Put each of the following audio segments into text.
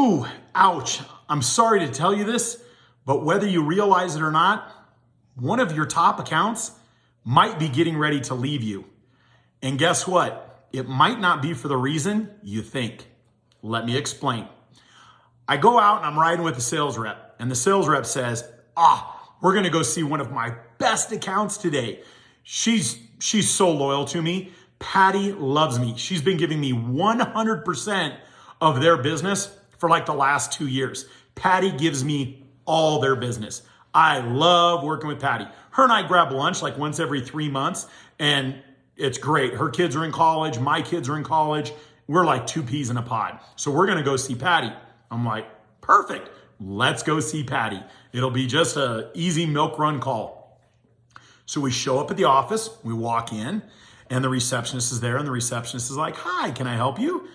Ooh, ouch. I'm sorry to tell you this, but whether you realize it or not, one of your top accounts might be getting ready to leave you. And guess what? It might not be for the reason you think. Let me explain. I go out and I'm riding with the sales rep, and the sales rep says, we're gonna go see one of my best accounts today. She's so loyal to me. Patty loves me. She's been giving me 100% of their business for like the last 2 years. Patty gives me all their business. I love working with Patty. Her and I grab lunch like once every 3 months, and it's great. Her kids are in college. My kids are in college. We're like two peas in a pod. So we're going to go see Patty. I'm like, perfect. Let's go see Patty. It'll be just an easy milk run call. So we show up at the office. We walk in, and the receptionist is there, and the receptionist is like, hi, can I help you?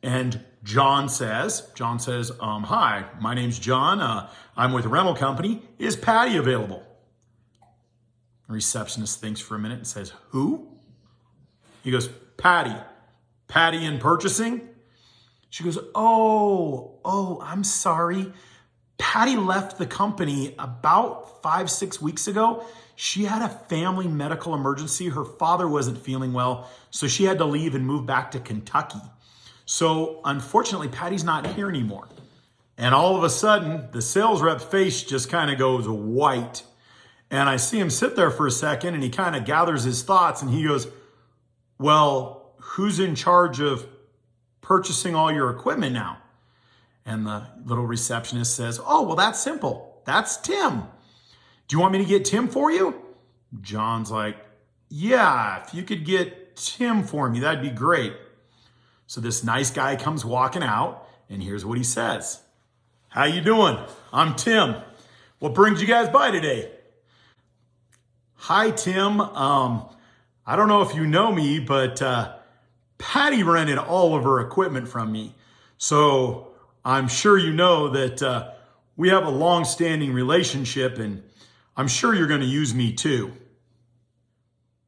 And John says, hi, my name's John. I'm with a rental company. Is Patty available? The receptionist thinks for a minute and says, who? He goes, Patty. Patty in purchasing? She goes, oh, I'm sorry. Patty left the company about 5-6 weeks ago. She had a family medical emergency. Her father wasn't feeling well, so she had to leave and move back to Kentucky. So unfortunately, Patty's not here anymore. And all of a sudden, the sales rep's face just kind of goes white. And I see him sit there for a second, and he kind of gathers his thoughts, and he goes, well, who's in charge of purchasing all your equipment now? And the little receptionist says, oh, well, that's simple. That's Tim. Do you want me to get Tim for you? John's like, yeah, if you could get Tim for me, that'd be great. So this nice guy comes walking out, and here's what he says. How you doing? I'm Tim. What brings you guys by today? Hi, Tim. I don't know if you know me, but Patty rented all of her equipment from me. So I'm sure you know that we have a long-standing relationship, and I'm sure you're going to use me too.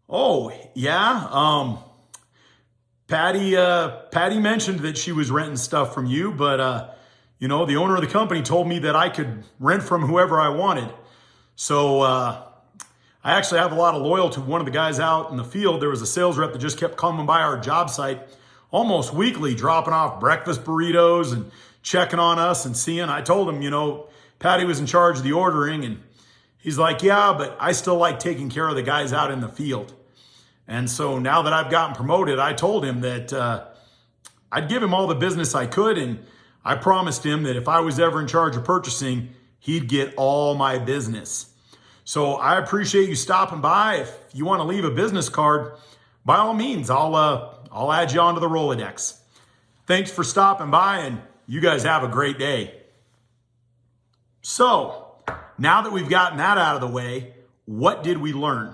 Oh, yeah? Patty mentioned that she was renting stuff from you, but the owner of the company told me that I could rent from whoever I wanted. So I actually have a lot of loyalty to one of the guys out in the field. There was a sales rep that just kept coming by our job site almost weekly, dropping off breakfast burritos and checking on us and seeing. I told him, Patty was in charge of the ordering, and he's like, yeah, but I still like taking care of the guys out in the field. And so now that I've gotten promoted, I told him that I'd give him all the business I could, and I promised him that if I was ever in charge of purchasing, he'd get all my business. So I appreciate you stopping by. If you want to leave a business card, by all means, I'll add you onto the Rolodex. Thanks for stopping by, and you guys have a great day. So now that we've gotten that out of the way, what did we learn?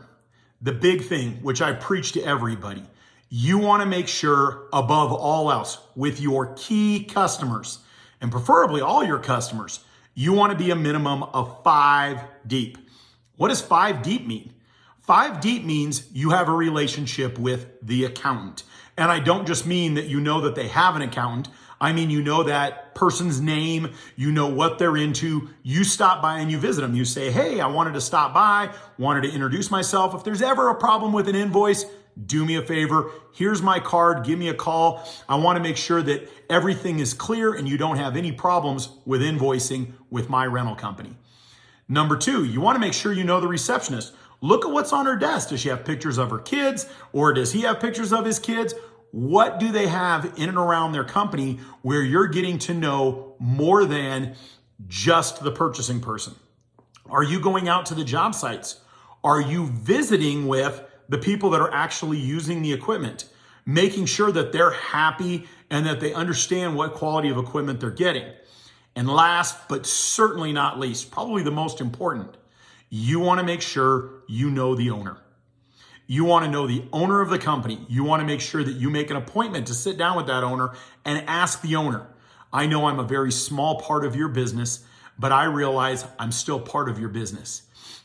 The big thing, which I preach to everybody, you want to make sure above all else with your key customers, and preferably all your customers, you want to be a minimum of 5 deep. What does 5 deep mean? 5 deep means you have a relationship with the accountant. And I don't just mean that you know that they have an accountant. I mean, you know that person's name, you know what they're into. You stop by and you visit them. You say, hey, I wanted to stop by, wanted to introduce myself. If there's ever a problem with an invoice, do me a favor. Here's my card. Give me a call. I want to make sure that everything is clear and you don't have any problems with invoicing with my rental company. Number 2, you want to make sure you know the receptionist. Look at what's on her desk. Does she have pictures of her kids, or does he have pictures of his kids? What do they have in and around their company where you're getting to know more than just the purchasing person? Are you going out to the job sites? Are you visiting with the people that are actually using the equipment, making sure that they're happy and that they understand what quality of equipment they're getting? And last, but certainly not least, probably the most important, you want to make sure you know the owner. You want to know the owner of the company. You want to make sure that you make an appointment to sit down with that owner and ask the owner, I know I'm a very small part of your business, but I realize I'm still part of your business.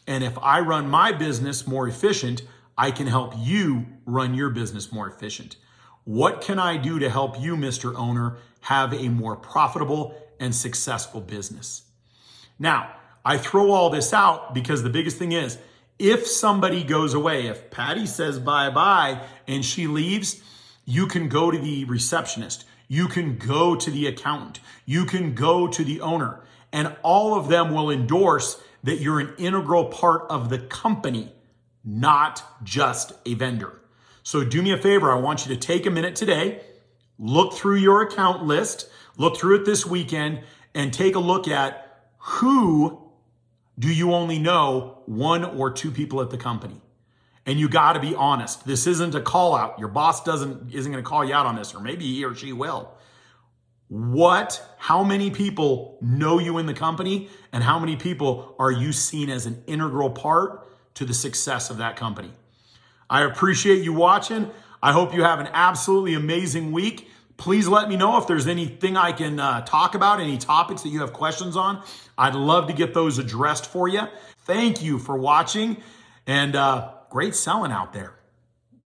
And if I run my business more efficient, I can help you run your business more efficient. What can I do to help you, Mr. Owner, have a more profitable and successful business. Now, I throw all this out because the biggest thing is, if somebody goes away, if Patty says bye-bye and she leaves, you can go to the receptionist, you can go to the accountant, you can go to the owner, and all of them will endorse that you're an integral part of the company, not just a vendor. So do me a favor, I want you to take a minute today, look through your account list, look through it this weekend, and take a look at who do you only know one or two people at the company. And you got to be honest. This isn't a call out. Your boss isn't going to call you out on this, or maybe he or she will. How many people know you in the company, and how many people are you seen as an integral part to the success of that company? I appreciate you watching. I hope you have an absolutely amazing week. Please let me know if there's anything I can talk about, any topics that you have questions on. I'd love to get those addressed for you. Thank you for watching, and great selling out there.